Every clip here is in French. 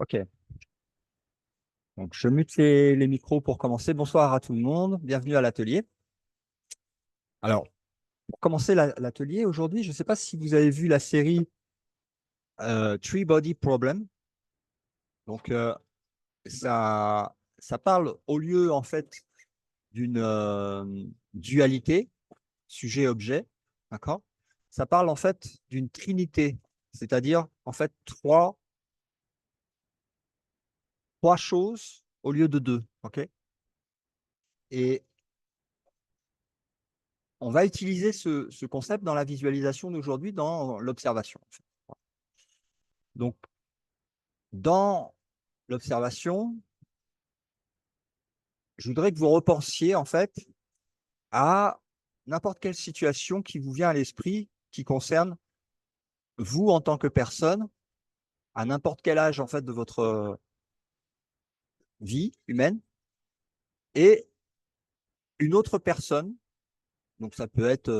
Ok, donc je mute les micros pour commencer. Bonsoir à tout le monde, bienvenue à l'atelier. Alors, pour commencer l'atelier aujourd'hui, je ne sais pas si vous avez vu la série Three Body Problem. Donc, ça parle au lieu en fait d'une dualité, sujet-objet, d'accord? Ça parle en fait d'une trinité, c'est-à-dire en fait trois choses au lieu de deux, ok? Et on va utiliser ce concept dans la visualisation d'aujourd'hui, dans l'observation. En fait. Donc, dans l'observation, je voudrais que vous repensiez en fait à n'importe quelle situation qui vous vient à l'esprit, qui concerne vous en tant que personne, à n'importe quel âge en fait de votre vie humaine, et une autre personne. Donc, ça peut être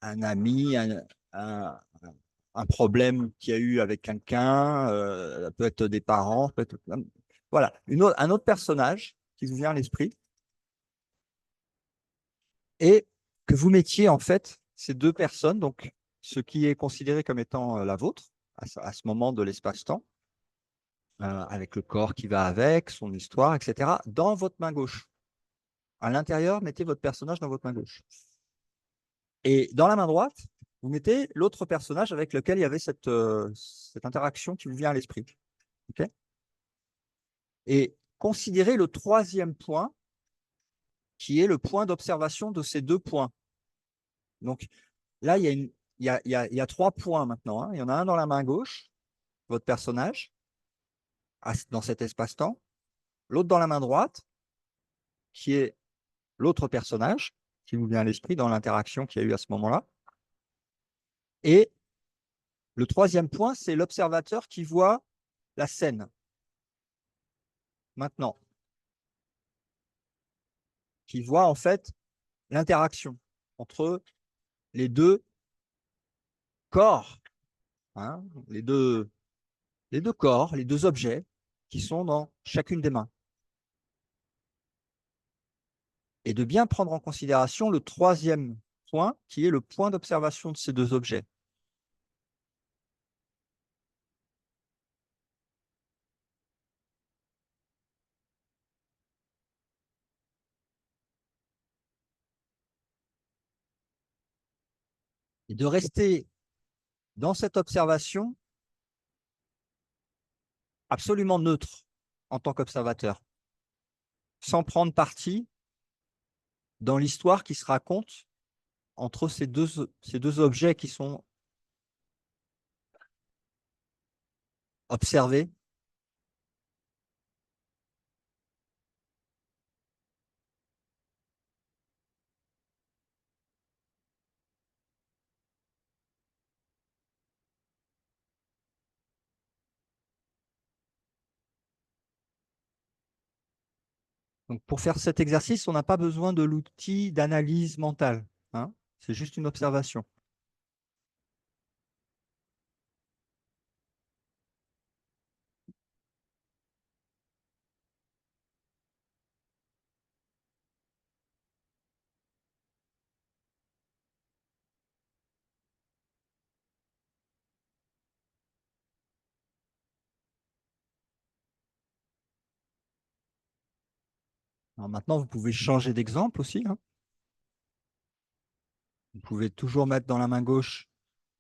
un ami, un, un problème qu'il y a eu avec quelqu'un, ça peut être des parents, peut être, voilà, un autre personnage qui vous vient à l'esprit, et que vous mettiez en fait ces deux personnes, donc ce qui est considéré comme étant la vôtre à ce moment de l'espace-temps, avec le corps qui va avec, son histoire, etc., dans votre main gauche. À l'intérieur, mettez votre personnage dans votre main gauche. Et dans la main droite, vous mettez l'autre personnage avec lequel il y avait cette interaction qui vous vient à l'esprit. Okay, et considérez le troisième point, qui est le point d'observation de ces deux points. Donc là, il y a trois points maintenant. Hein. Il y en a un dans la main gauche, votre personnage, dans cet espace-temps. L'autre dans la main droite, qui est l'autre personnage, qui vous vient à l'esprit dans l'interaction qu'il y a eu à ce moment-là. Et le troisième point, c'est l'observateur qui voit la scène. Maintenant, qui voit en fait l'interaction entre les deux corps, hein, les deux corps, les deux objets qui sont dans chacune des mains. Et de bien prendre en considération le troisième point, qui est le point d'observation de ces deux objets. Et de rester dans cette observation absolument neutre en tant qu'observateur, sans prendre parti dans l'histoire qui se raconte entre ces deux objets qui sont observés. Donc, pour faire cet exercice, on n'a pas besoin de l'outil d'analyse mentale. Hein. C'est juste une observation. Alors maintenant, vous pouvez changer d'exemple aussi. Hein. Vous pouvez toujours mettre dans la main gauche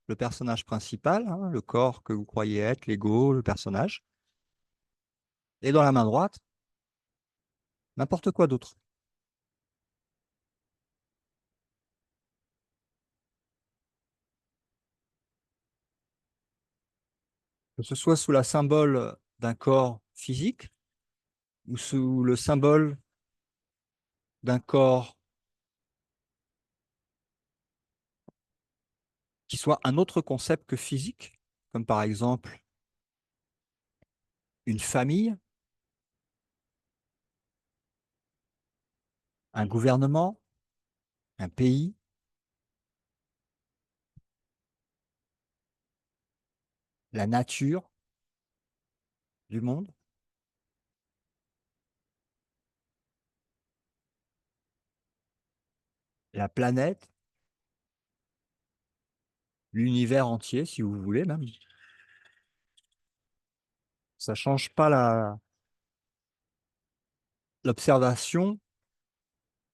le personnage principal, hein, le corps que vous croyez être, l'ego, le personnage. Et dans la main droite, n'importe quoi d'autre. Que ce soit sous la symbole d'un corps physique ou sous le symbole d'un corps qui soit un autre concept que physique, comme par exemple une famille, un gouvernement, un pays, la nature, du monde, la planète, l'univers entier, si vous voulez même. Ça change pas l'observation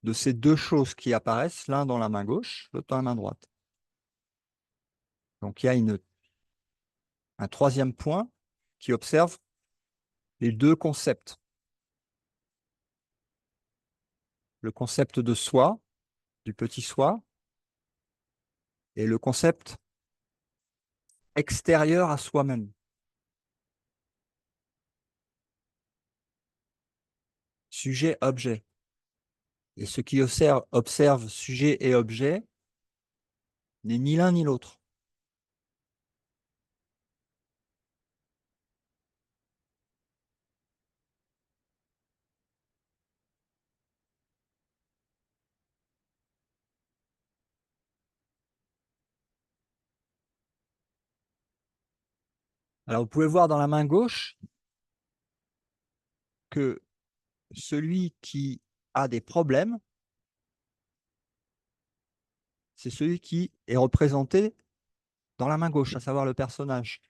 de ces deux choses qui apparaissent, l'un dans la main gauche, l'autre dans la main droite. Donc il y a un troisième point qui observe les deux concepts. Le concept de soi, du petit soi, et le concept extérieur à soi-même. Sujet-objet. Et ce qui observe sujet et objet n'est ni l'un ni l'autre. Alors, vous pouvez voir dans la main gauche que celui qui a des problèmes, c'est celui qui est représenté dans la main gauche, à savoir le personnage.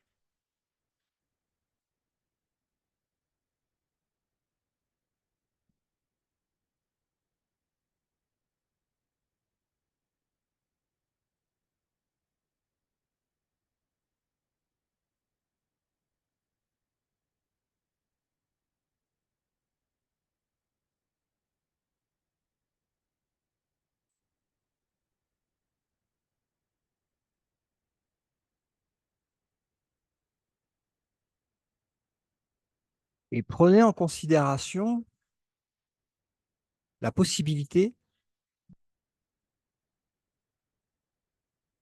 Et prenez en considération la possibilité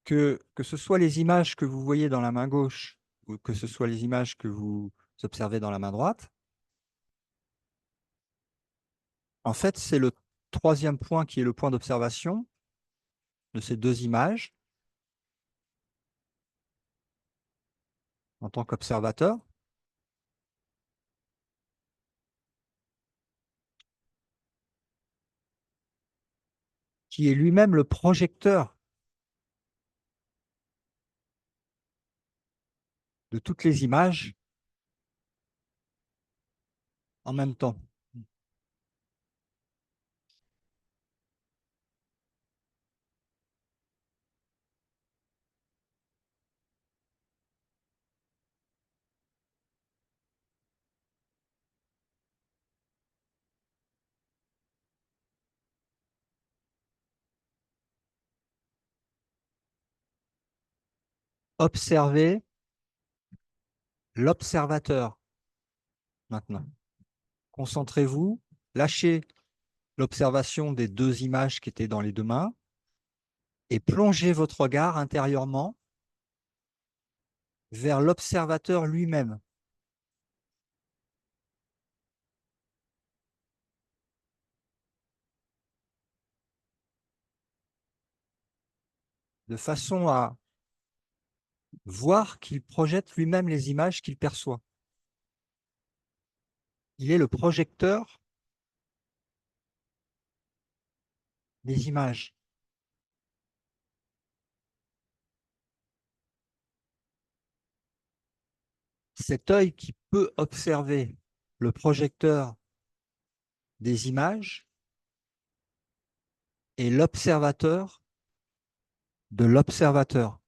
que ce soit les images que vous voyez dans la main gauche ou que ce soit les images que vous observez dans la main droite, en fait, c'est le troisième point qui est le point d'observation de ces deux images en tant qu'observateur, qui est lui-même le projecteur de toutes les images en même temps. Observez l'observateur maintenant. Concentrez-vous, lâchez l'observation des deux images qui étaient dans les deux mains et plongez votre regard intérieurement vers l'observateur lui-même. De façon à voir qu'il projette lui-même les images qu'il perçoit. Il est le projecteur des images. Cet œil qui peut observer le projecteur des images est l'observateur de l'observateur,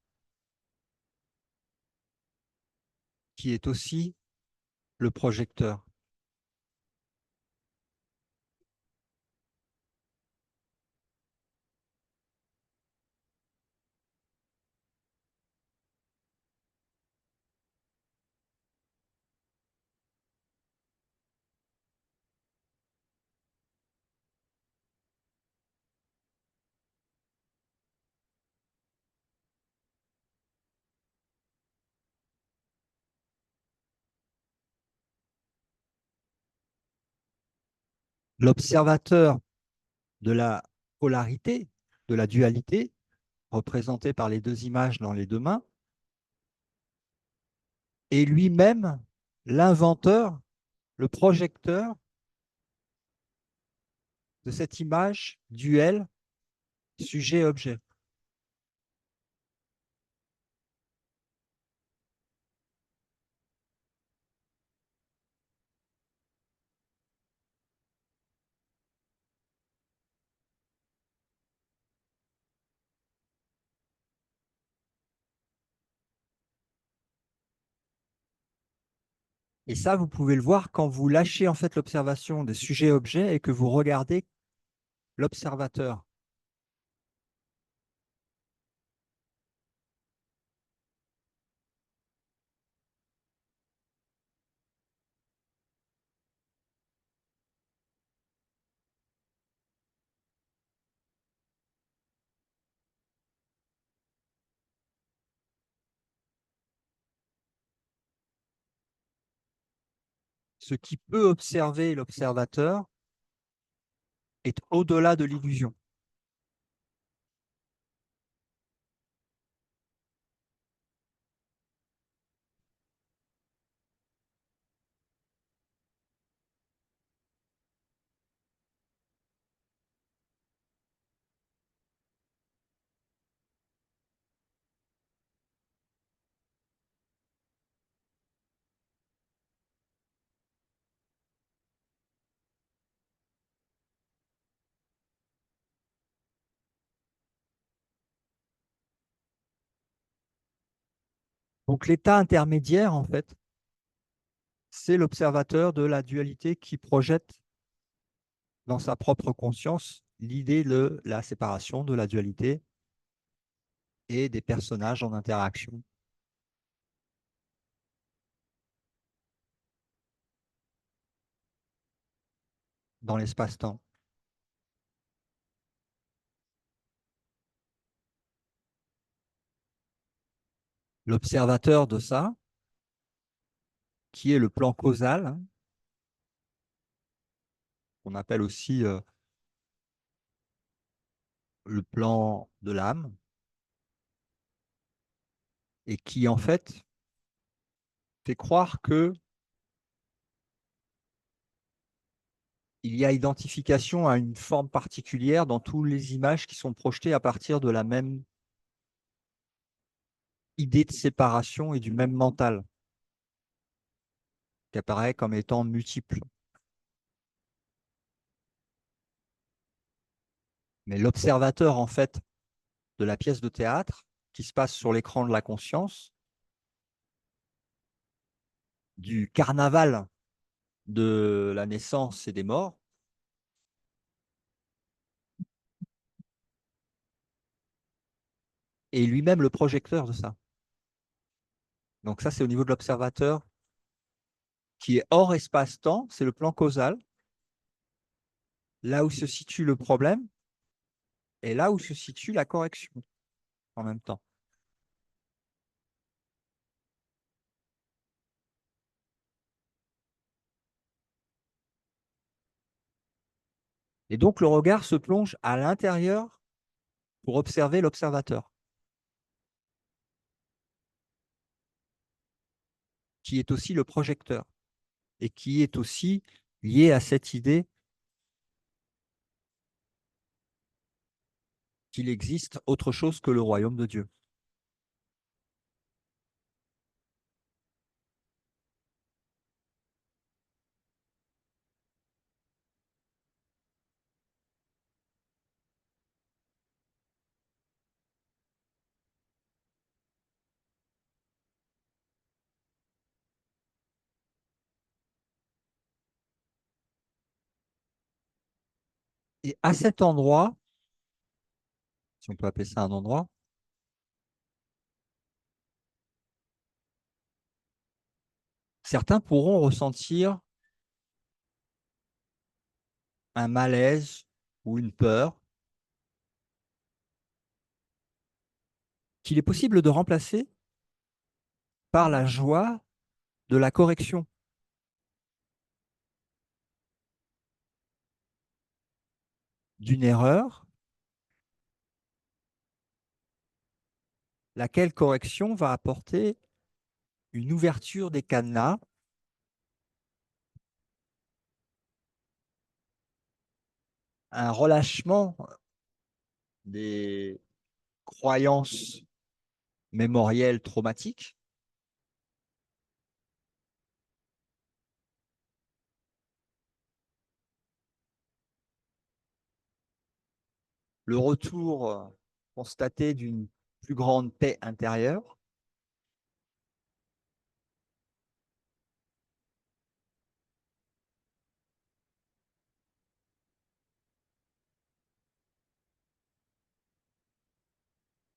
qui est aussi le projecteur. L'observateur de la polarité, de la dualité, représentée par les deux images dans les deux mains, est lui-même l'inventeur, le projecteur de cette image duel sujet-objet. Et ça, vous pouvez le voir quand vous lâchez en fait l'observation des sujets-objets et que vous regardez l'observateur. Ce qui peut observer l'observateur est au-delà de l'illusion. Donc l'état intermédiaire, en fait, c'est l'observateur de la dualité qui projette dans sa propre conscience l'idée de la séparation de la dualité et des personnages en interaction dans l'espace-temps. L'observateur de ça, qui est le plan causal, hein, qu'on appelle aussi le plan de l'âme, et qui en fait fait croire que il y a identification à une forme particulière dans toutes les images qui sont projetées à partir de la même idée de séparation et du même mental, qui apparaît comme étant multiple. Mais l'observateur, en fait, de la pièce de théâtre qui se passe sur l'écran de la conscience, du carnaval de la naissance et des morts, est lui-même le projecteur de ça. Donc ça, c'est au niveau de l'observateur qui est hors espace-temps, c'est le plan causal, là où se situe le problème et là où se situe la correction en même temps. Et donc le regard se plonge à l'intérieur pour observer l'observateur, qui est aussi le projecteur et qui est aussi lié à cette idée qu'il existe autre chose que le royaume de Dieu. Et à cet endroit, si on peut appeler ça un endroit, certains pourront ressentir un malaise ou une peur qu'il est possible de remplacer par la joie de la correction d'une erreur, laquelle correction va apporter une ouverture des cadenas un relâchement des croyances mémorielles traumatiques, le retour constaté d'une plus grande paix intérieure,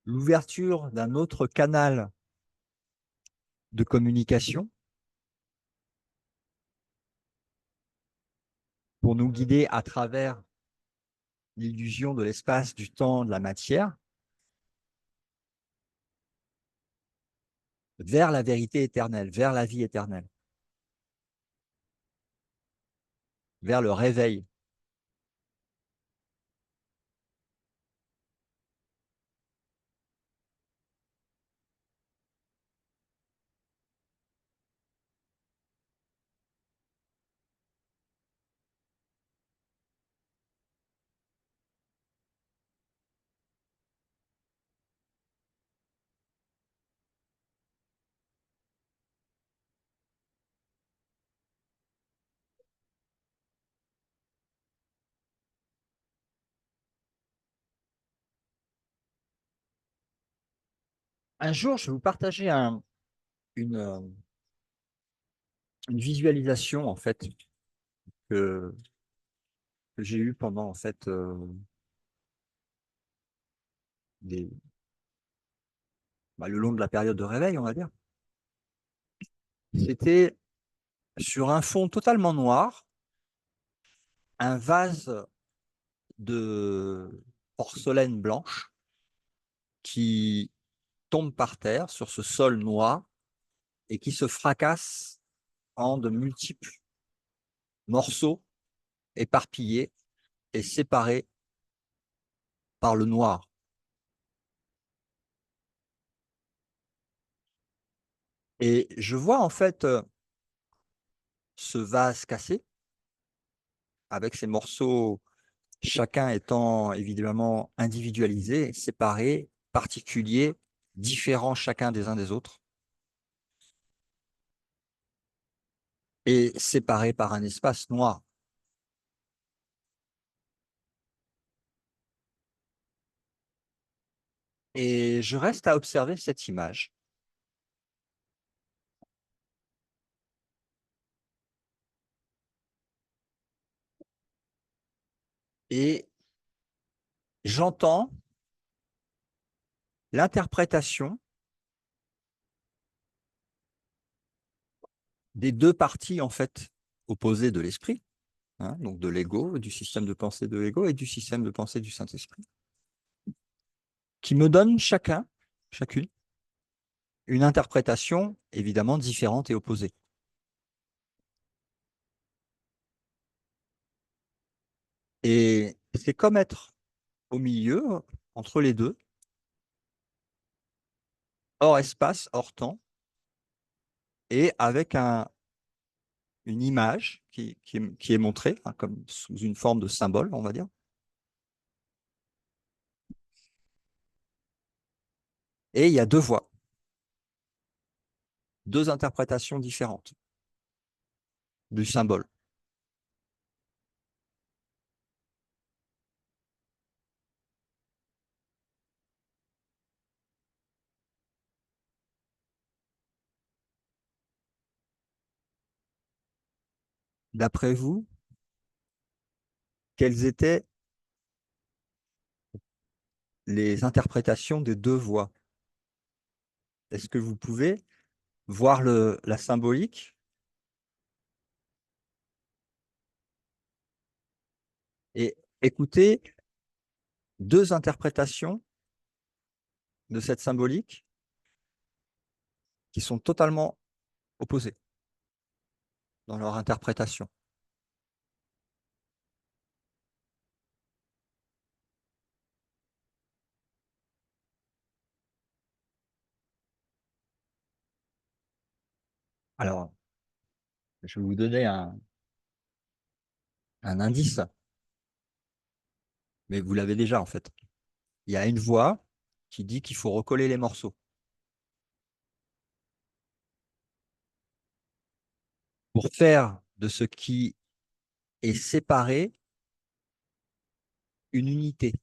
l'ouverture d'un autre canal de communication pour nous guider à travers l'illusion de l'espace, du temps, de la matière, vers la vérité éternelle, vers la vie éternelle, vers le réveil. Un jour, je vais vous partager une, euh, une visualisation en fait que, que j'ai eue pendant en fait des, le long de la période de réveil, on va dire. C'était sur un fond totalement noir, un vase de porcelaine blanche qui tombe par terre sur ce sol noir et qui se fracasse en de multiples morceaux éparpillés et séparés par le noir. Et je vois en fait ce vase cassé avec ces morceaux, chacun étant évidemment individualisé, séparé, particulier, différents chacun des uns des autres, et séparés par un espace noir. Et je reste à observer cette image. Et j'entends l'interprétation des deux parties en fait opposées de l'esprit, hein, donc de l'ego, du système de pensée de l'ego et du système de pensée du Saint-Esprit, qui me donnent chacune, une interprétation évidemment différente et opposée. Et c'est comme être au milieu, entre les deux, hors espace, hors temps, et avec une image qui est montrée, hein, comme sous une forme de symbole, on va dire. Et il y a deux voix, deux interprétations différentes du symbole. D'après vous, quelles étaient les interprétations des deux voix? Est-ce que vous pouvez voir la symbolique et écouter deux interprétations de cette symbolique qui sont totalement opposées dans leur interprétation? Alors, je vais vous donner un indice. Mais vous l'avez déjà, en fait. Il y a une voix qui dit qu'il faut recoller les morceaux pour faire de ce qui est séparé une unité.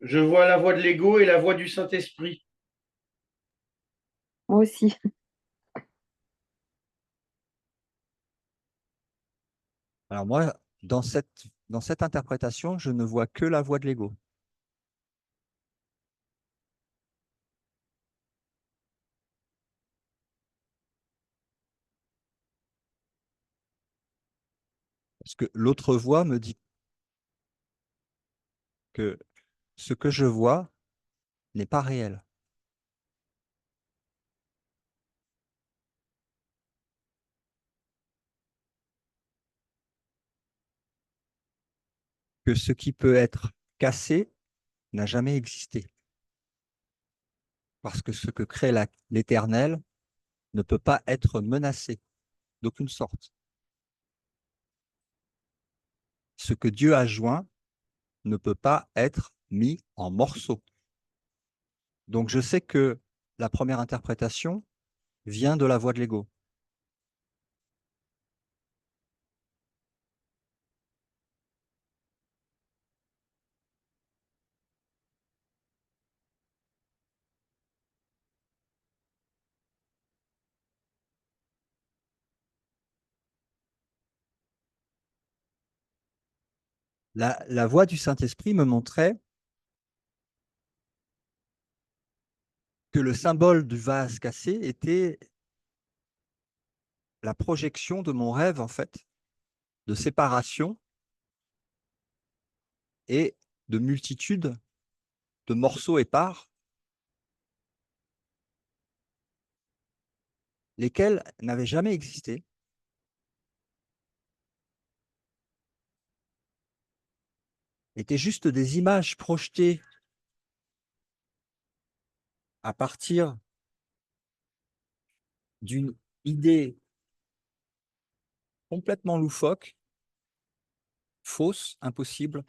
Je vois la voix de l'ego et la voix du Saint-Esprit. Moi aussi. Alors moi, dans cette interprétation, je ne vois que la voix de l'ego. Parce que l'autre voix me dit que ce que je vois n'est pas réel. Que ce qui peut être cassé n'a jamais existé. Parce que ce que crée l'éternel ne peut pas être menacé d'aucune sorte. Ce que Dieu a joint ne peut pas être mis en morceaux. Donc je sais que la première interprétation vient de la voix de l'ego. La voix du Saint-Esprit me montrait que le symbole du vase cassé était la projection de mon rêve, en fait, de séparation et de multitude de morceaux épars, lesquels n'avaient jamais existé, étaient juste des images projetées à partir d'une idée complètement loufoque, fausse, impossible,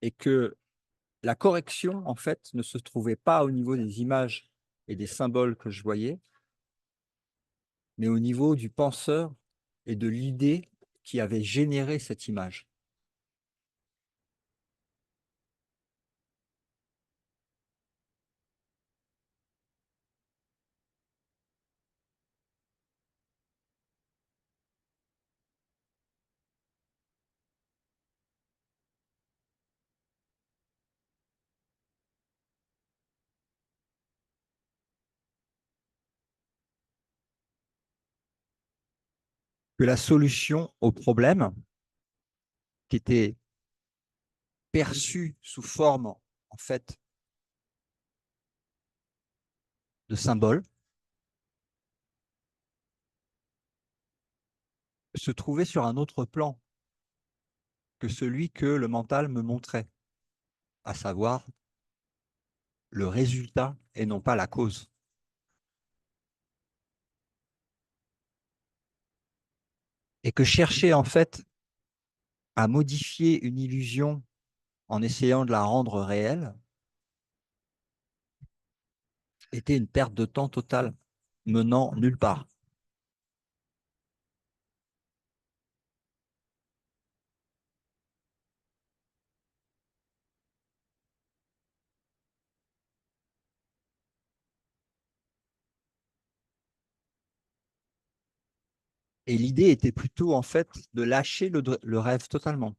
et que la correction, en fait, ne se trouvait pas au niveau des images et des symboles que je voyais, mais au niveau du penseur et de l'idée qui avait généré cette image. Que la solution au problème, qui était perçue sous forme, en fait, de symboles, se trouvait sur un autre plan que celui que le mental me montrait, à savoir le résultat et non pas la cause. Et que chercher en fait à modifier une illusion en essayant de la rendre réelle était une perte de temps totale, menant nulle part. Et l'idée était plutôt en fait de lâcher le rêve totalement.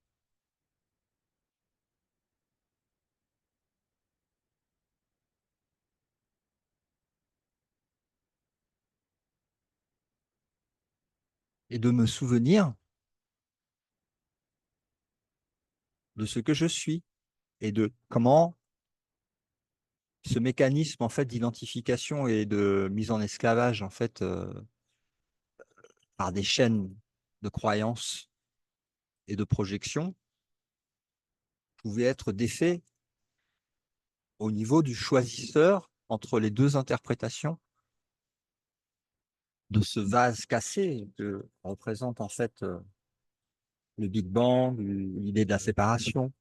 Et de me souvenir de ce que je suis et de comment ce mécanisme en fait d'identification et de mise en esclavage en fait par des chaînes de croyances et de projections pouvait être défait au niveau du choisisseur entre les deux interprétations de ce vase cassé que représente en fait le Big Bang, l'idée de la séparation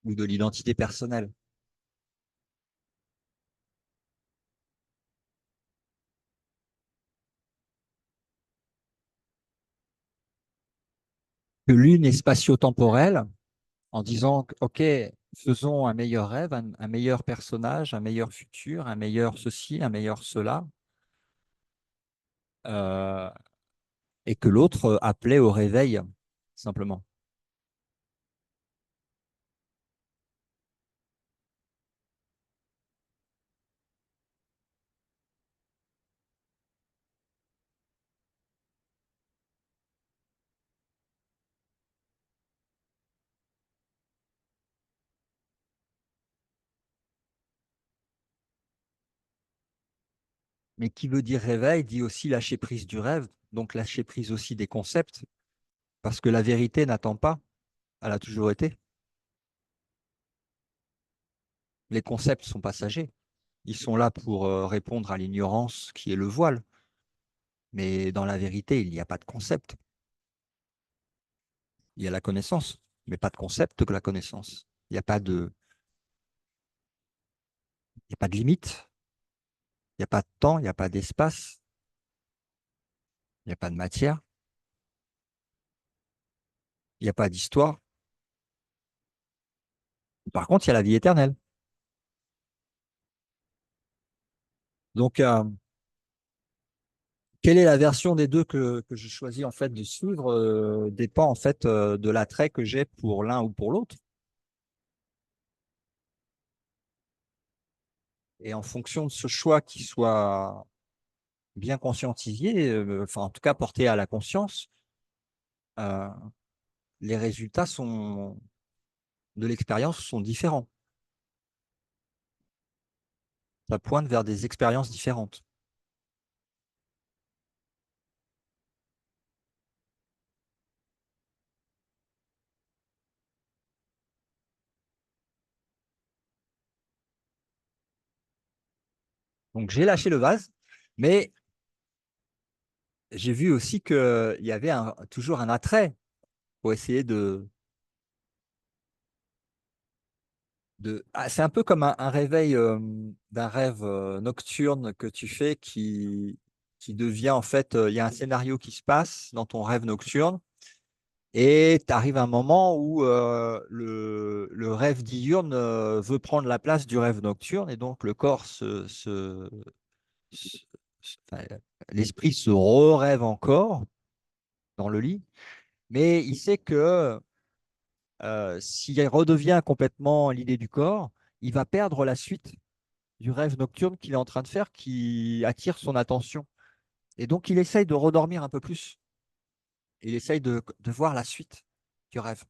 ou de l'identité personnelle. Que l'une est spatio-temporelle en disant, OK, faisons un meilleur rêve, un meilleur personnage, un meilleur futur, un meilleur ceci, un meilleur cela, euh, et que l'autre appelait au réveil, simplement. Mais qui veut dire réveil dit aussi lâcher prise du rêve, donc lâcher prise aussi des concepts, parce que la vérité n'attend pas, elle a toujours été. Les concepts sont passagers. Ils sont là pour répondre à l'ignorance qui est le voile. Mais dans la vérité, il n'y a pas de concept. Il y a la connaissance, mais pas de concept que la connaissance. Il n'y a pas de, il y a pas de limite, il n'y a pas de temps, il n'y a pas d'espace, il n'y a pas de matière, il n'y a pas d'histoire. Par contre, il y a la vie éternelle. Donc, quelle est la version des deux que je choisis en fait de suivre dépend en fait de l'attrait que j'ai pour l'un ou pour l'autre. Et en fonction de ce choix qui soit bien conscientisé, enfin en tout cas porté à la conscience, euh, les résultats de l'expérience sont différents. Ça pointe vers des expériences différentes. Donc j'ai lâché le vase, mais j'ai vu aussi qu'il y avait toujours un attrait pour essayer Ah, c'est un peu comme un réveil d'un rêve nocturne que tu fais qui devient en fait, il y a un scénario qui se passe dans ton rêve nocturne et tu arrives à un moment où le rêve diurne veut prendre la place du rêve nocturne et donc le corps se- enfin, l'esprit se re-rêve encore dans le lit, mais il sait que s'il redevient complètement l'idée du corps, il va perdre la suite du rêve nocturne qu'il est en train de faire qui attire son attention. Et donc, il essaye de redormir un peu plus. Il essaye de voir la suite du rêve.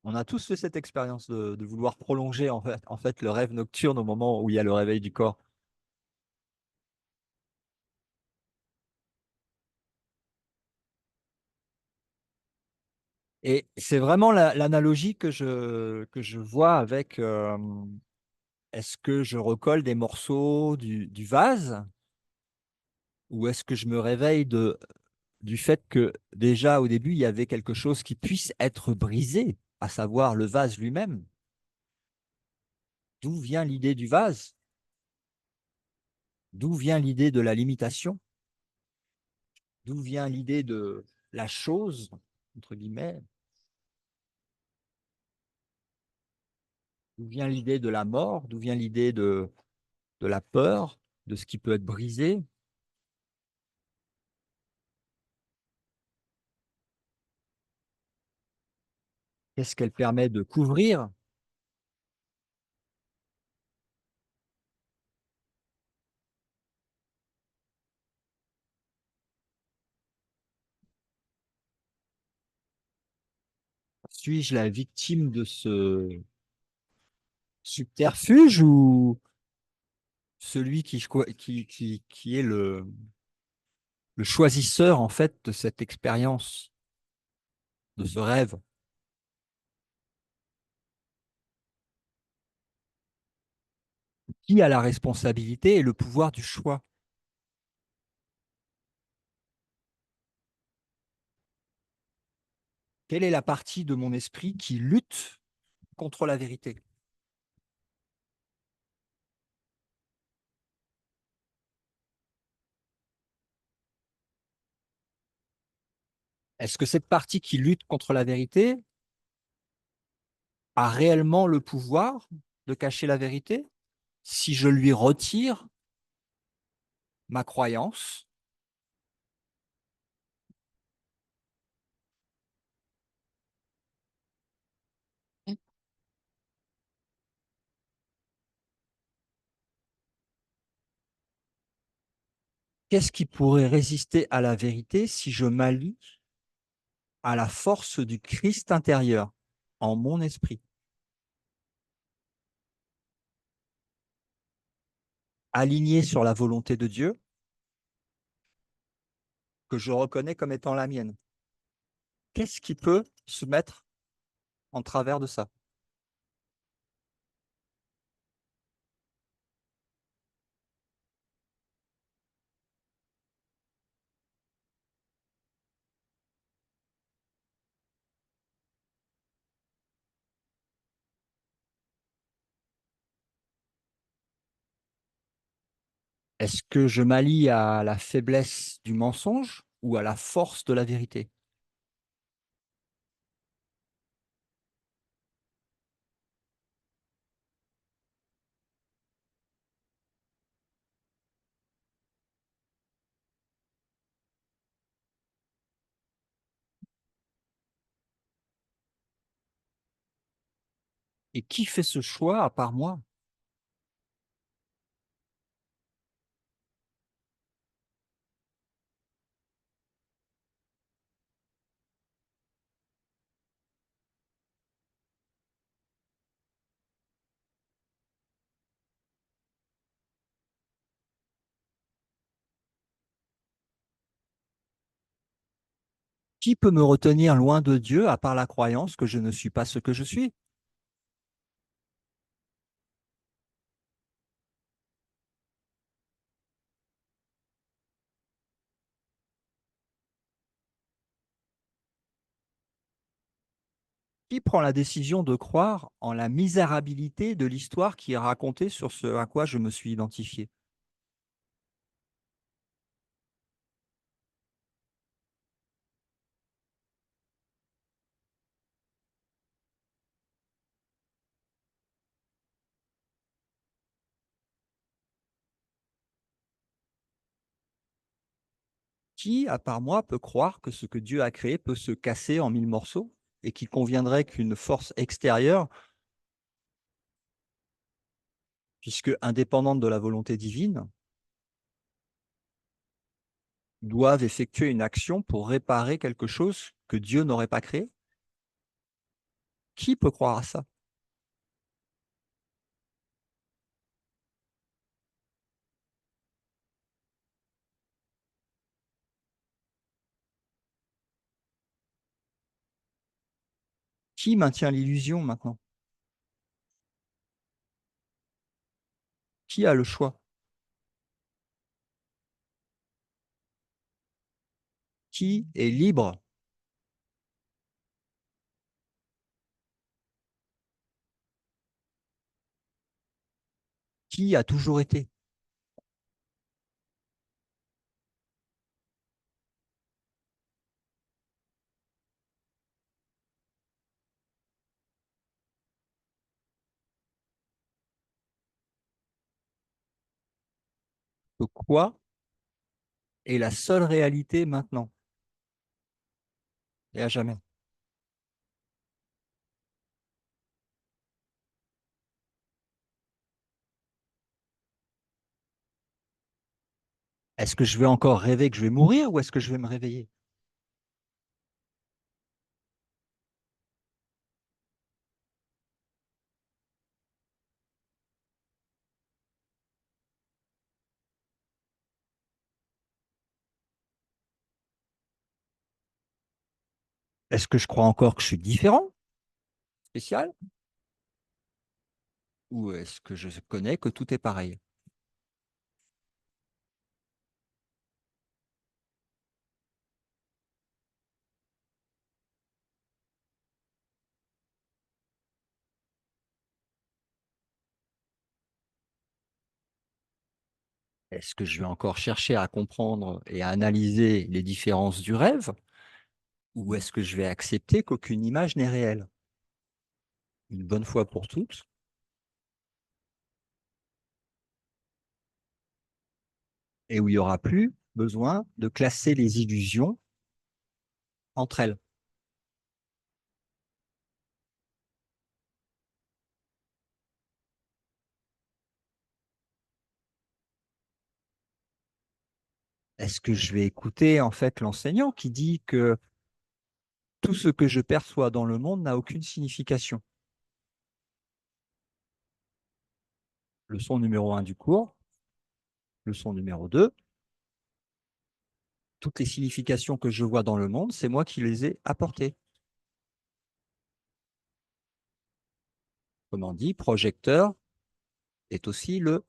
On a tous fait cette expérience de vouloir prolonger en fait, le rêve nocturne au moment où il y a le réveil du corps. Et c'est vraiment l'analogie que je vois avec est-ce que je recolle des morceaux du vase ou est-ce que je me réveille du fait que déjà au début, il y avait quelque chose qui puisse être brisé, à savoir le vase lui-même. D'où vient l'idée du vase? D'où vient l'idée de la limitation? D'où vient l'idée de la chose, entre guillemets? D'où vient l'idée de la mort? D'où vient l'idée de la peur, de ce qui peut être brisé? Qu'est-ce qu'elle permet de couvrir? Suis-je la victime de ce subterfuge ou celui qui est le le choisisseur, en fait, de cette expérience, de ce rêve. Qui a la responsabilité et le pouvoir du choix? Quelle est la partie de mon esprit qui lutte contre la vérité? Est-ce que cette partie qui lutte contre la vérité a réellement le pouvoir de cacher la vérité si je lui retire ma croyance? Qu'est-ce qui pourrait résister à la vérité si je m'allie à la force du Christ intérieur en mon esprit, aligné sur la volonté de Dieu que je reconnais comme étant la mienne? Qu'est-ce qui peut se mettre en travers de ça? Est-ce que je m'allie à la faiblesse du mensonge ou à la force de la vérité? Et qui fait ce choix à part moi? Qui peut me retenir loin de Dieu à part la croyance que je ne suis pas ce que je suis? Qui prend la décision de croire en la misérabilité de l'histoire qui est racontée sur ce à quoi je me suis identifié? Qui, à part moi, peut croire que ce que Dieu a créé peut se casser en mille morceaux et qu'il conviendrait qu'une force extérieure, puisque indépendante de la volonté divine, doive effectuer une action pour réparer quelque chose que Dieu n'aurait pas créé? Qui peut croire à ça? Qui maintient l'illusion maintenant? Qui a le choix? Qui est libre? Qui a toujours été? De quoi est la seule réalité maintenant et à jamais? Est-ce que je vais encore rêver que je vais mourir ou est-ce que je vais me réveiller? Est-ce que je crois encore que je suis différent, spécial, ou est-ce que je connais que tout est pareil? Est-ce que je vais encore chercher à comprendre et à analyser les différences du rêve, ou est-ce que je vais accepter qu'aucune image n'est réelle, une bonne fois pour toutes, et où il n'y aura plus besoin de classer les illusions entre elles? Est-ce que je vais écouter en fait l'enseignant qui dit que tout ce que je perçois dans le monde n'a aucune signification? Leçon numéro 1 du cours, leçon numéro 2, toutes les significations que je vois dans le monde, c'est moi qui les ai apportées. Comme on dit, projecteur est aussi le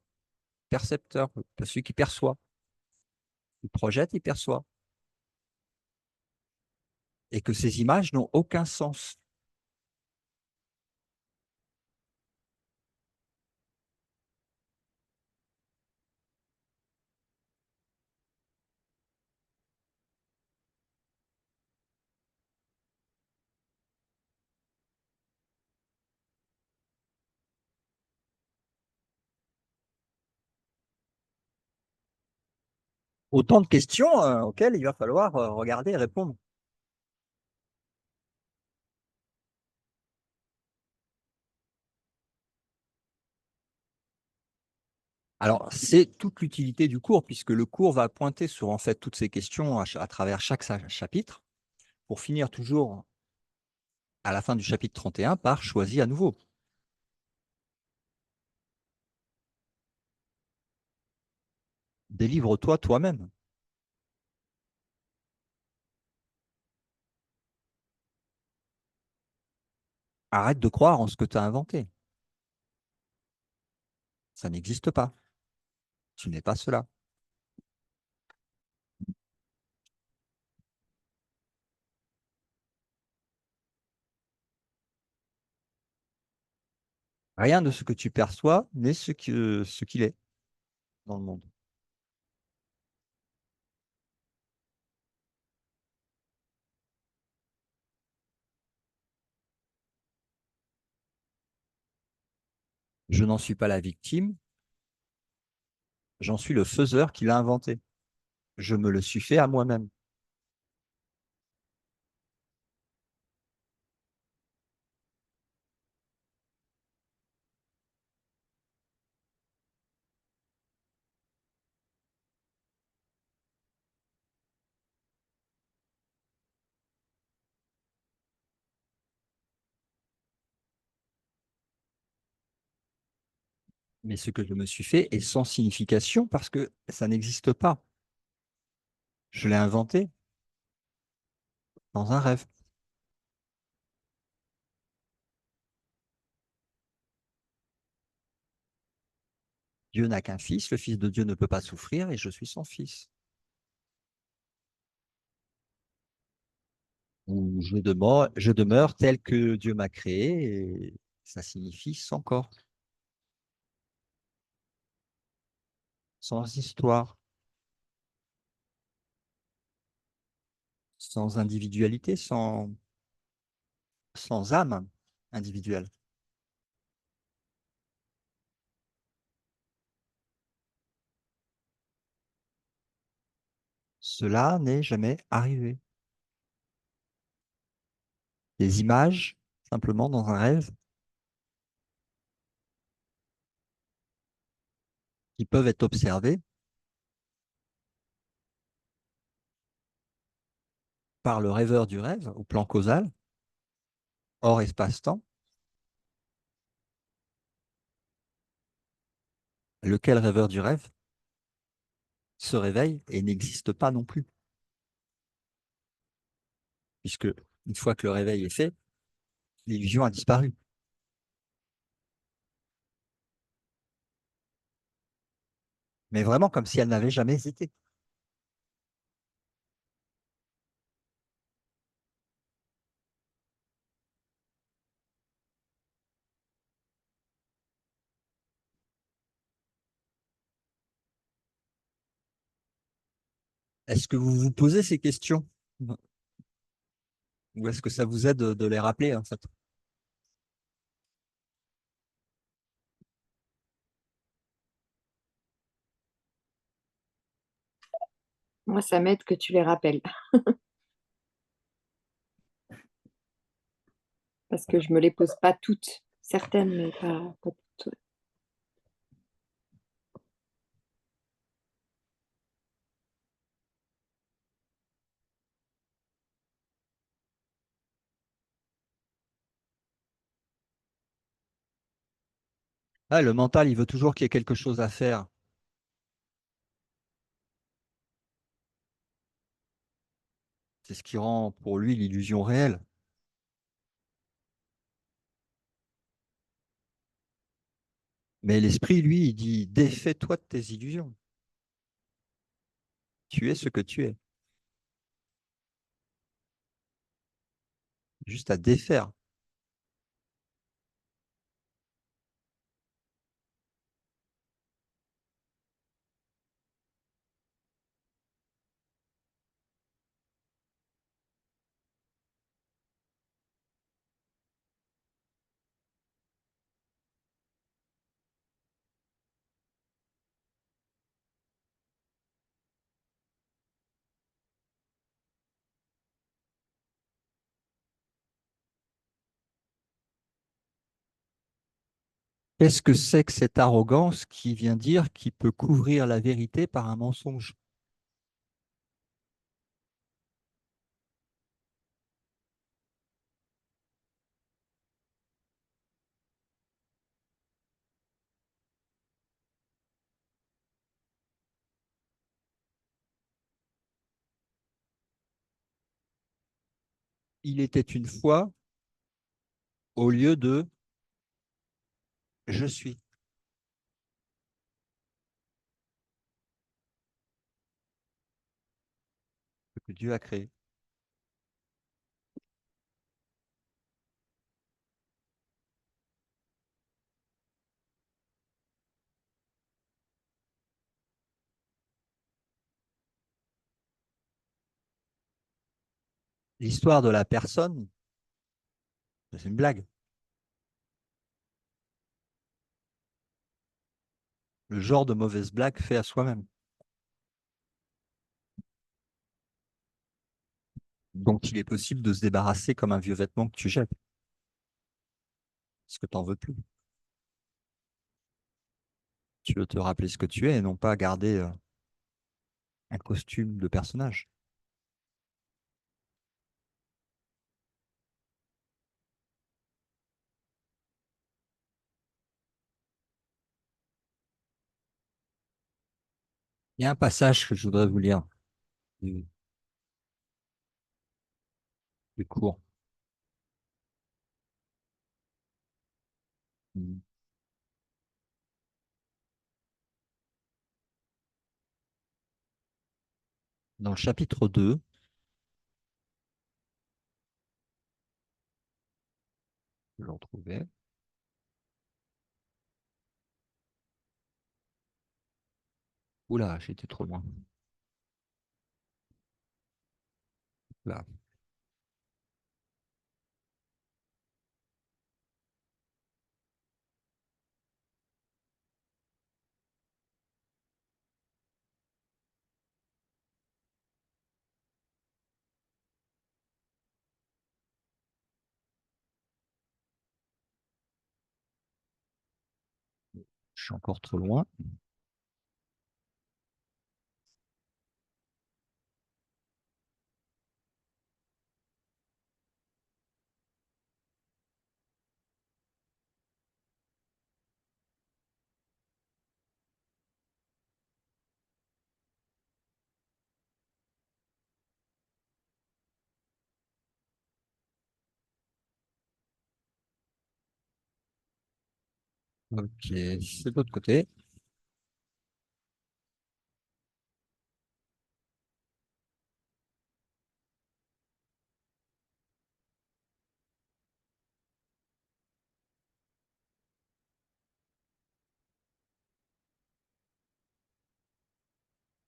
percepteur, celui qui perçoit. Il projette, il perçoit. Et que ces images n'ont aucun sens. Autant de questions auxquelles il va falloir regarder et répondre. Alors, c'est toute l'utilité du cours, puisque le cours va pointer sur en fait toutes ces questions à travers chaque chapitre, pour finir toujours à la fin du chapitre 31 par choisis à nouveau. Délivre-toi toi-même. Arrête de croire en ce que tu as inventé. Ça n'existe pas. Tu n'es pas cela. Rien de ce que tu perçois n'est ce qu'il est dans le monde. Je n'en suis pas la victime, j'en suis le faiseur qui l'a inventé. Je me le suis fait à moi-même. Mais ce que je me suis fait est sans signification parce que ça n'existe pas. Je l'ai inventé dans un rêve. Dieu n'a qu'un fils, le fils de Dieu ne peut pas souffrir et je suis son fils. Ou je demeure tel que Dieu m'a créé et ça signifie sans corps, sans histoire, sans individualité, sans âme individuelle. Cela n'est jamais arrivé. Des images, simplement dans un rêve, qui peuvent être observées par le rêveur du rêve au plan causal, hors espace-temps, lequel rêveur du rêve se réveille et n'existe pas non plus, puisque Une fois que le réveil est fait, l'illusion a disparu. Mais vraiment comme si elle n'avait jamais été. Est-ce que vous vous posez ces questions? Ou est-ce que ça vous aide de les rappeler, en fait? Moi, ça m'aide que tu les rappelles parce que je me les pose pas toutes. Certaines, mais pas toutes. Ah, le mental, il veut toujours qu'il y ait quelque chose à faire. C'est ce qui rend pour lui l'illusion réelle. Mais l'esprit, lui, il dit, défais-toi de tes illusions. Tu es ce que tu es. Juste à défaire. Qu'est-ce que c'est que cette arrogance qui vient dire qu'il peut couvrir la vérité par un mensonge? Il était une fois au lieu de je suis, ce que Dieu a créé. L'histoire de la personne, c'est une blague. Le genre de mauvaise blague fait à soi-même. Donc, il est possible de se débarrasser comme un vieux vêtement que tu jettes, parce que tu n'en veux plus. Tu veux te rappeler ce que tu es et non pas garder un costume de personnage. Il y a un passage que je voudrais vous lire du, du cours. Dans le chapitre 2, je le retrouvais. Oula, j'étais trop loin. Là, je suis encore trop loin. Ok, c'est de l'autre côté.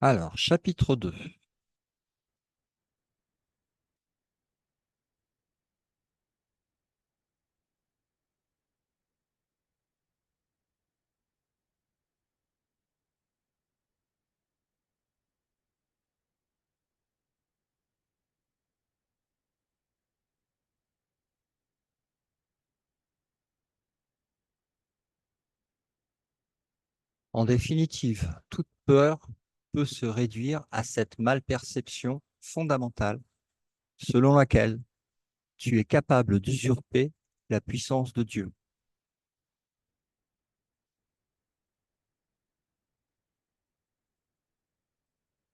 Alors, chapitre 2. En définitive, toute peur peut se réduire à cette malperception fondamentale selon laquelle tu es capable d'usurper la puissance de Dieu.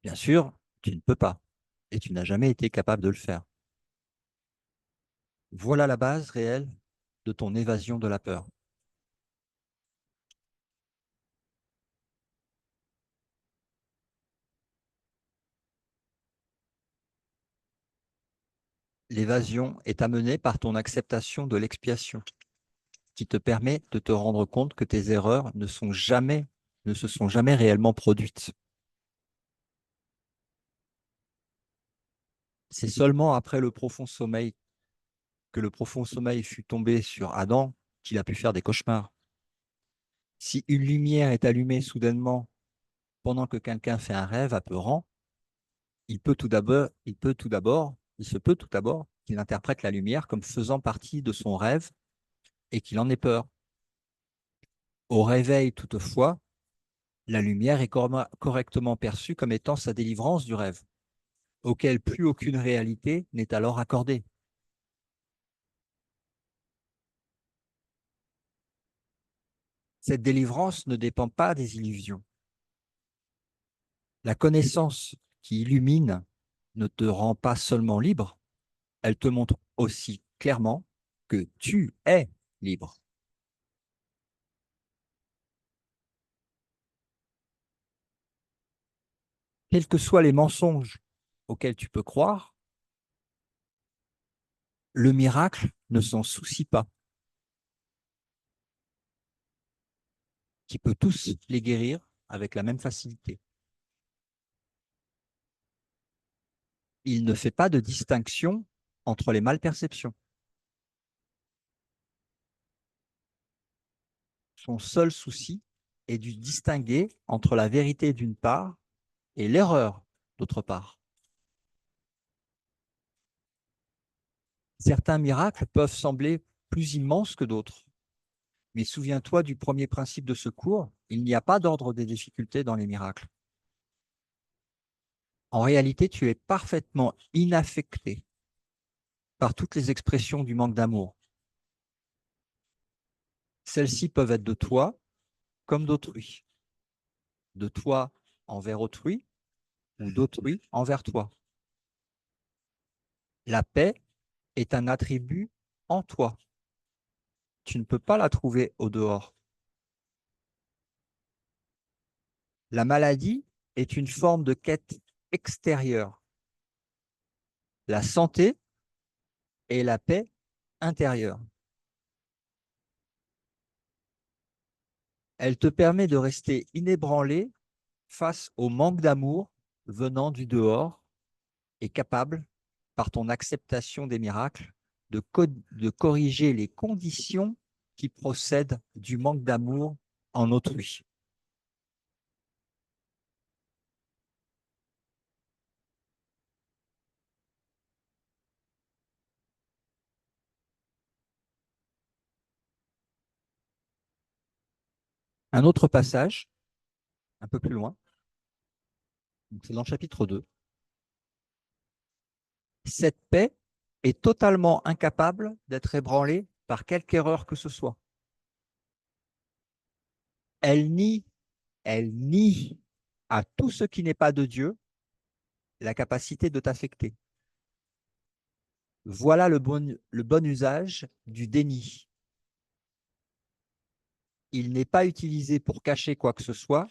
Bien sûr, tu ne peux pas, et tu n'as jamais été capable de le faire. Voilà la base réelle de ton évasion de la peur. L'évasion est amenée par ton acceptation de l'expiation, qui te permet de te rendre compte que tes erreurs ne se sont jamais réellement produites. C'est seulement après le profond sommeil que le profond sommeil fut tombé sur Adam qu'il a pu faire des cauchemars. Si une lumière est allumée soudainement pendant que quelqu'un fait un rêve apeurant, il se peut tout d'abord qu'il interprète la lumière comme faisant partie de son rêve et qu'il en ait peur. Au réveil, toutefois, la lumière est correctement perçue comme étant sa délivrance du rêve, auquel plus aucune réalité n'est alors accordée. Cette délivrance ne dépend pas des illusions. La connaissance qui illumine ne te rend pas seulement libre, elle te montre aussi clairement que tu es libre. Quels que soient les mensonges auxquels tu peux croire, le miracle ne s'en soucie pas, qui peut tous les guérir avec la même facilité. Il ne fait pas de distinction entre les malperceptions. Son seul souci est de distinguer entre la vérité d'une part et l'erreur d'autre part. Certains miracles peuvent sembler plus immenses que d'autres. Mais souviens-toi du premier principe de ce cours, il n'y a pas d'ordre des difficultés dans les miracles. En réalité, tu es parfaitement inaffecté par toutes les expressions du manque d'amour. Celles-ci peuvent être de toi comme d'autrui, de toi envers autrui ou d'autrui envers toi. La paix est un attribut en toi. Tu ne peux pas la trouver au dehors. La maladie est une forme de quête extérieure. La santé est la paix intérieure. Elle te permet de rester inébranlé face au manque d'amour venant du dehors et capable, par ton acceptation des miracles, de corriger les conditions qui procèdent du manque d'amour en autrui. Un autre passage, un peu plus loin, c'est dans le chapitre 2. Cette paix est totalement incapable d'être ébranlée par quelque erreur que ce soit. Elle nie, elle nie à tout ce qui n'est pas de Dieu la capacité de t'affecter. Voilà le bon usage du déni. il n'est pas utilisé pour cacher quoi que ce soit,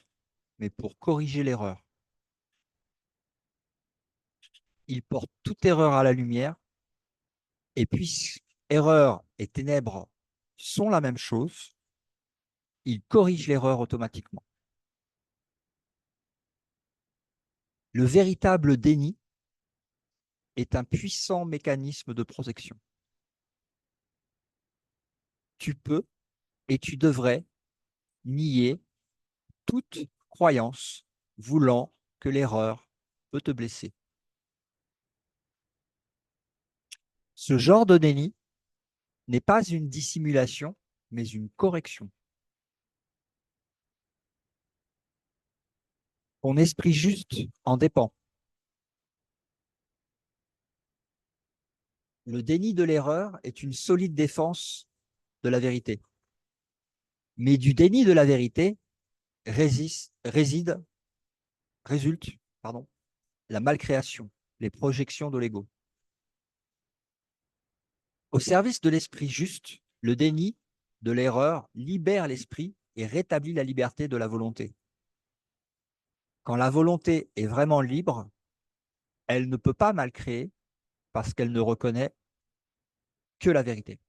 mais pour corriger l'erreur. Il porte toute erreur à la lumière, et puisque erreur et ténèbres sont la même chose, il corrige l'erreur automatiquement. Le véritable déni est un puissant mécanisme de protection. Tu peux et tu devrais nier toute croyance voulant que l'erreur peut te blesser. Ce genre de déni n'est pas une dissimulation, mais une correction. Ton esprit juste en dépend. Le déni de l'erreur est une solide défense de la vérité. Mais du déni de la vérité résulte la malcréation, les projections de l'ego. Au service de l'esprit juste, le déni de l'erreur libère l'esprit et rétablit la liberté de la volonté. Quand la volonté est vraiment libre, elle ne peut pas mal créer parce qu'elle ne reconnaît que la vérité.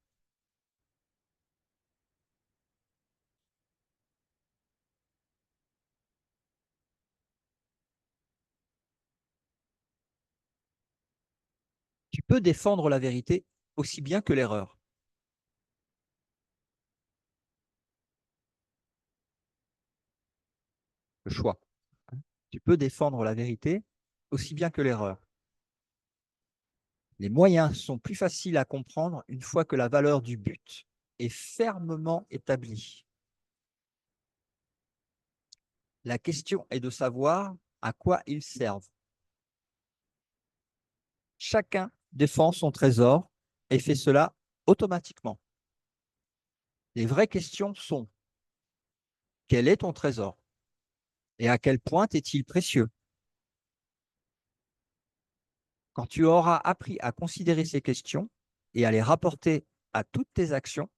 Tu peux défendre la vérité aussi bien que l'erreur. Le choix. Tu peux défendre la vérité aussi bien que l'erreur. Les moyens sont plus faciles à comprendre une fois que la valeur du but est fermement établie. La question est de savoir à quoi ils servent. Chacun défend son trésor et fait cela automatiquement. Les vraies questions sont: quel est ton trésor? Et à quel point est-il précieux? Quand tu auras appris à considérer ces questions et à les rapporter à toutes tes actions,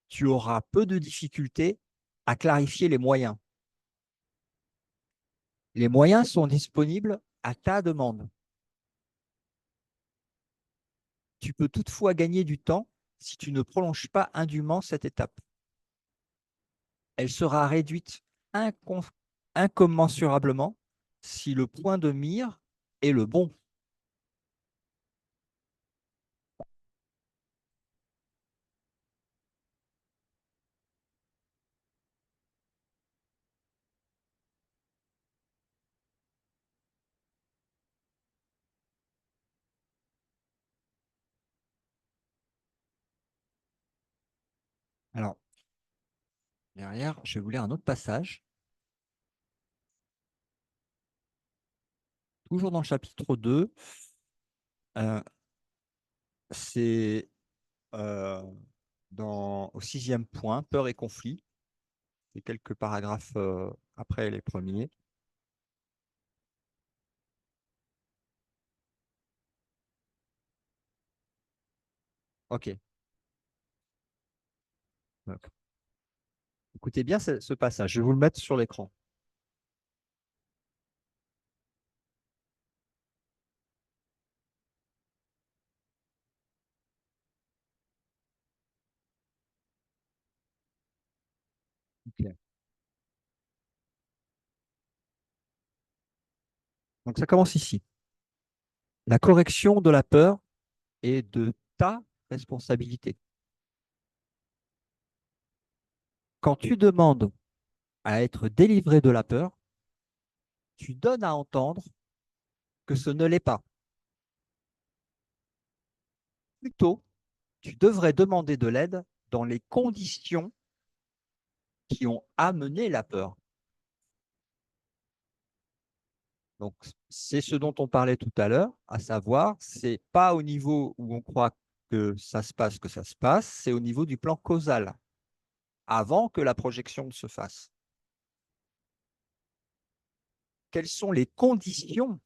tu auras peu de difficultés à clarifier les moyens. Les moyens sont disponibles à ta demande. Tu peux toutefois gagner du temps si tu ne prolonges pas indûment cette étape. Elle sera réduite incommensurablement si le point de mire est le bon. Alors, derrière, je vais vous lire un autre passage. Toujours dans le chapitre 2, c'est au 6e point, peur et conflit. C'est quelques paragraphes après les premiers. OK. Donc, écoutez bien ce passage. Je vais vous le mettre sur l'écran. OK. Donc, ça commence ici. La correction de la peur est de ta responsabilité. Quand tu demandes à être délivré de la peur, tu donnes à entendre que ce ne l'est pas. Plutôt, tu devrais demander de l'aide dans les conditions qui ont amené la peur. Donc, c'est ce dont on parlait tout à l'heure, à savoir, c'est pas au niveau où on croit que ça se passe, c'est au niveau du plan causal, avant que la projection ne se fasse. Quelles sont les conditions?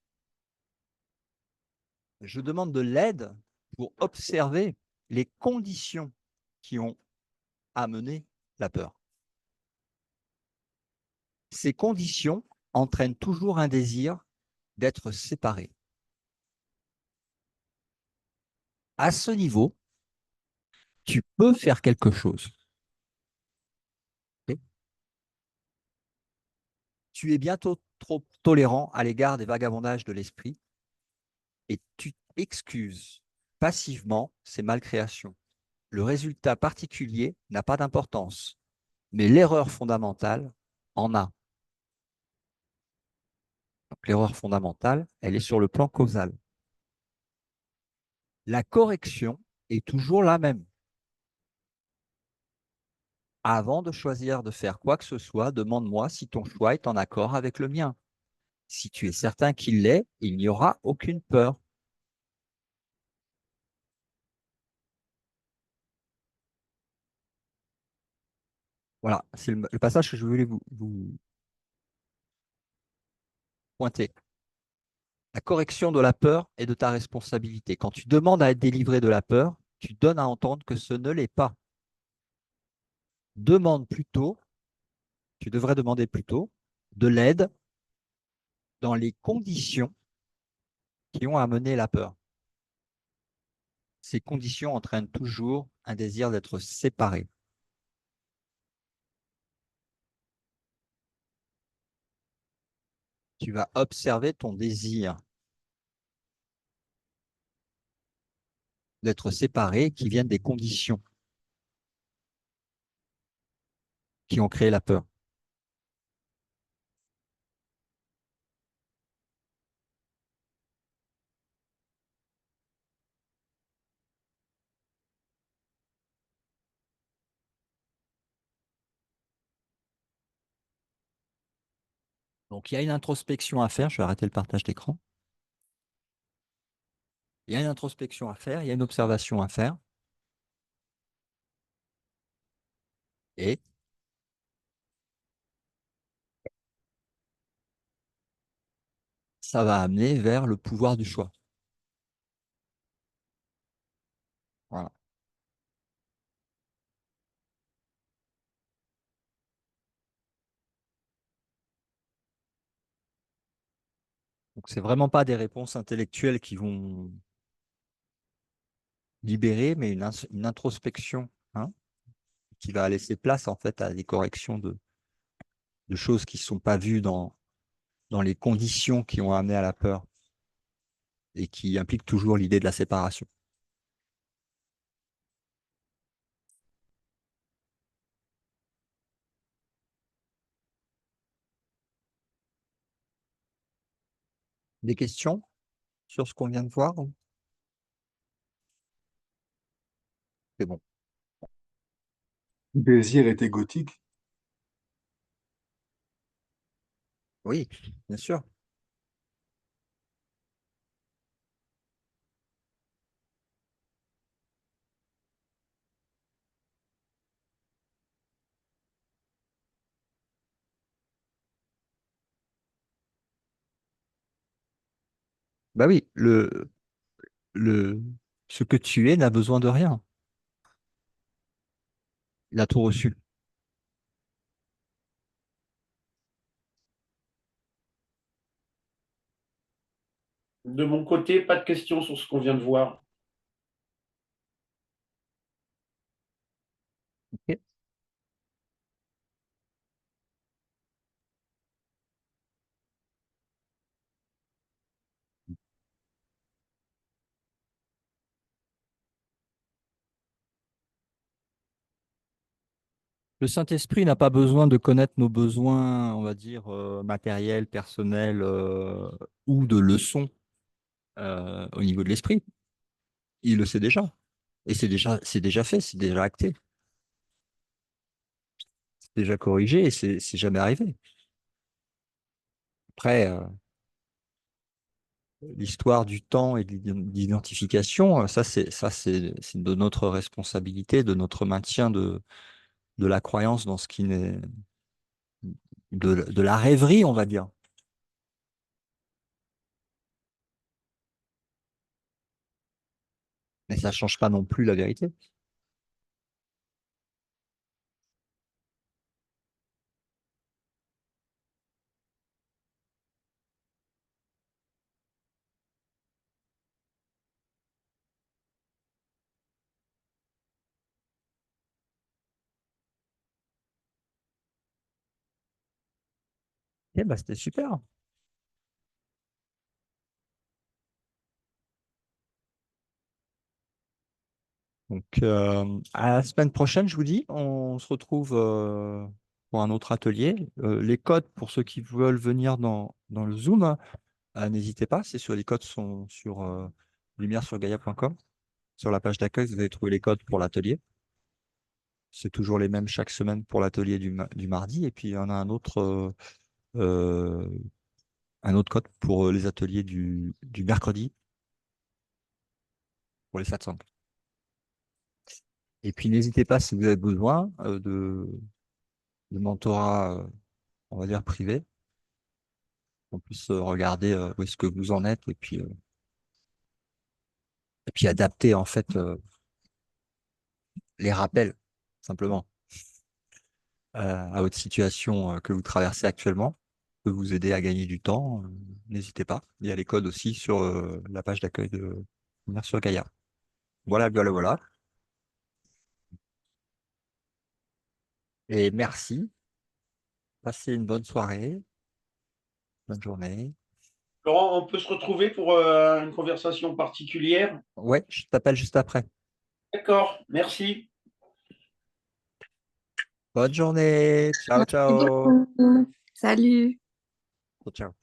Je demande de l'aide pour observer les conditions qui ont amené la peur. Ces conditions entraînent toujours un désir d'être séparés. À ce niveau, tu peux faire quelque chose. Ok. Tu es bientôt trop tolérant à l'égard des vagabondages de l'esprit et tu excuses passivement ces malcréations. Le résultat particulier n'a pas d'importance, mais l'erreur fondamentale en a. Donc l'erreur fondamentale, elle est sur le plan causal. La correction est toujours la même. Avant de choisir de faire quoi que ce soit, demande-moi si ton choix est en accord avec le mien. Si tu es certain qu'il l'est, il n'y aura aucune peur. Voilà, c'est le passage que je voulais vous pointer. La correction de la peur est de ta responsabilité. Quand tu demandes à être délivré de la peur, tu donnes à entendre que ce ne l'est pas. Demande plutôt, tu devrais demander plutôt de l'aide dans les conditions qui ont amené la peur. Ces conditions entraînent toujours un désir d'être séparé. Tu vas observer ton désir d'être séparé qui viennent des conditions qui ont créé la peur. Donc, il y a une introspection à faire. Je vais arrêter le partage d'écran. Il y a une introspection à faire, il y a une observation à faire. Et ça va amener vers le pouvoir du choix. Voilà. Donc, c'est vraiment pas des réponses intellectuelles qui vont libérer, mais une introspection, hein, qui va laisser place en fait à des corrections de choses qui ne sont pas vues dans les conditions qui ont amené à la peur et qui impliquent toujours l'idée de la séparation. Des questions sur ce qu'on vient de voir? C'est bon. Le désir est égotique. Oui, bien sûr. Bah oui, le, ce que tu es n'a besoin de rien. Il a tout reçu. De mon côté, pas de questions sur ce qu'on vient de voir. Ok. Le Saint-Esprit n'a pas besoin de connaître nos besoins, on va dire, matériels, personnels ou de leçons au niveau de l'esprit. Il le sait déjà. Et c'est déjà fait, c'est déjà acté, c'est déjà corrigé et c'est jamais arrivé. Après, l'histoire du temps et de l'identification, c'est de notre responsabilité, de notre maintien de la croyance dans ce qui n'est de la rêverie, on va dire. Mais ça change pas non plus la vérité. Eh ben, c'était super. Donc, à la semaine prochaine, je vous dis, on se retrouve pour un autre atelier. Les codes, pour ceux qui veulent venir dans le Zoom, hein, n'hésitez pas. Les codes sont sur lumière-sur-gaia.com. Sur la page d'accueil, vous allez trouver les codes pour l'atelier. C'est toujours les mêmes chaque semaine pour l'atelier du mardi. Et puis, il y en a un autre code pour les ateliers du mercredi, pour les satsang. Et puis, n'hésitez pas, si vous avez besoin de mentorat, on va dire privé, qu'on puisse regarder où est-ce que vous en êtes et puis adapter en fait les rappels simplement à votre situation que vous traversez actuellement, peut vous aider à gagner du temps. N'hésitez pas. Il y a les codes aussi sur la page d'accueil de Lumière sur Gaïa. Voilà, voilà, voilà. Et merci. Passez une bonne soirée, bonne journée. Laurent, on peut se retrouver pour une conversation particulière? Ouais, je t'appelle juste après. D'accord, merci. Bonne journée. Ciao, Merci ciao. beaucoup. Salut. Ciao.